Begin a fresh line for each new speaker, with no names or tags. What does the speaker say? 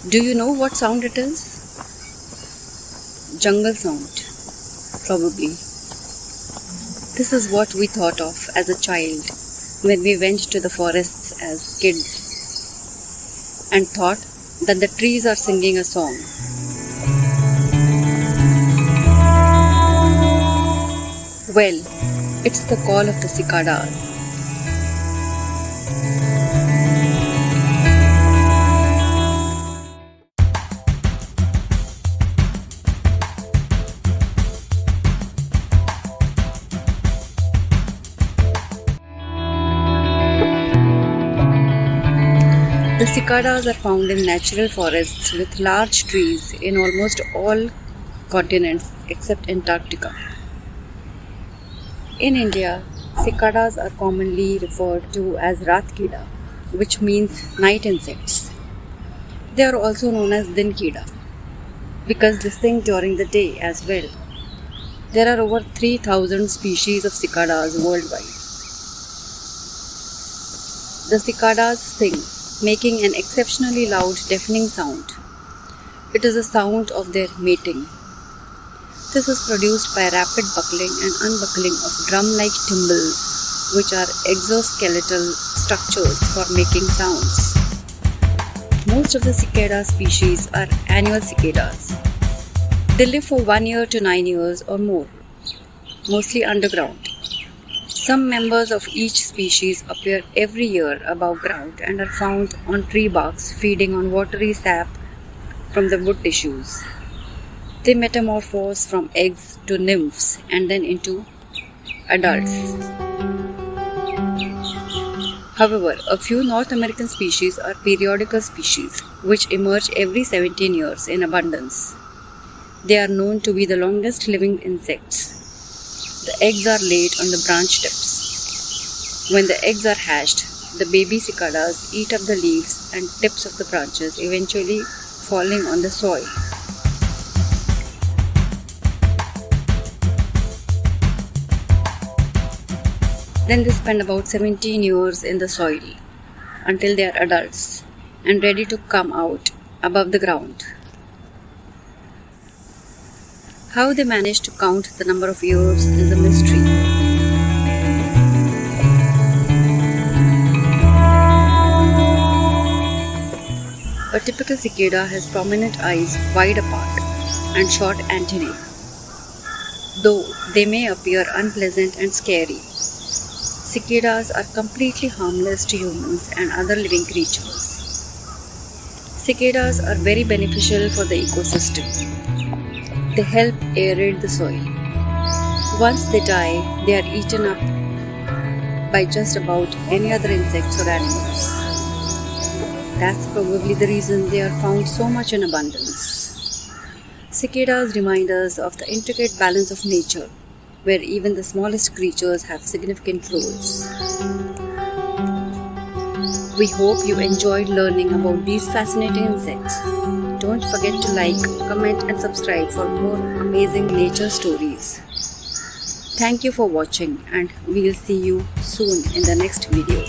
Do you know what sound it is? Jungle sound, probably. This is what we thought of as a child when we went to the forests as kids and thought that the trees are singing a song. Well, it's the call of the cicadas. The cicadas are found in natural forests with large trees in almost all continents except Antarctica. In India, cicadas are commonly referred to as ratkida, which means night insects. They are also known as dinkida because they sing during the day as well. There are over 3,000 species of cicadas worldwide. The cicadas sing, making an exceptionally loud, deafening sound. It is the sound of their mating. This is produced by rapid buckling and unbuckling of drum-like timbals, which are exoskeletal structures for making sounds. Most of the cicada species are annual cicadas. They live for 1 year to 9 years or more, mostly underground. Some members of each species appear every year above ground and are found on tree barks feeding on watery sap from the wood tissues. They metamorphose from eggs to nymphs and then into adults. However, a few North American species are periodical species which emerge every 17 years in abundance. They are known to be the longest living insects. The eggs are laid on the branch tips. When the eggs are hatched, the baby cicadas eat up the leaves and tips of the branches, eventually falling on the soil. Then they spend about 17 years in the soil until they are adults and ready to come out above the ground. How they manage to count the number of years is a mystery. A typical cicada has prominent eyes wide apart and short antennae, though they may appear unpleasant and scary. Cicadas are completely harmless to humans and other living creatures. Cicadas are very beneficial for the ecosystem. They help aerate the soil. Once they die, they are eaten up by just about any other insects or animals. That's probably the reason they are found so much in abundance. Cicadas remind us of the intricate balance of nature, where even the smallest creatures have significant roles. We hope you enjoyed learning about these fascinating insects. Don't forget to like, comment and subscribe for more amazing nature stories. Thank you for watching and we'll see you soon in the next video.